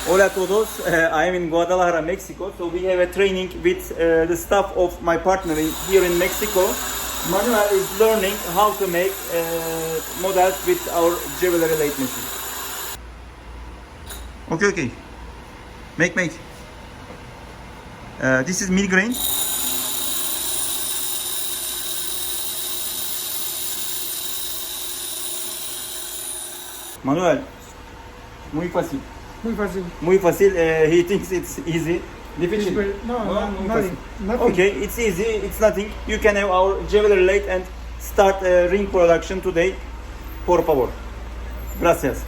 Hola a todos. I am in Guadalajara, Mexico. So we have a training with the staff of my partner here in Mexico. Manuel is learning how to make models with our jewelry lathe machine. Okay. Make. This is mill grain. Manuel, muy fácil. Muy fácil. He thinks it's easy. Difficult. No, muy nothing. fácil. Okay, it's easy. It's nothing. You can have our jewelry lathe and start ring production today. Por favor. Gracias.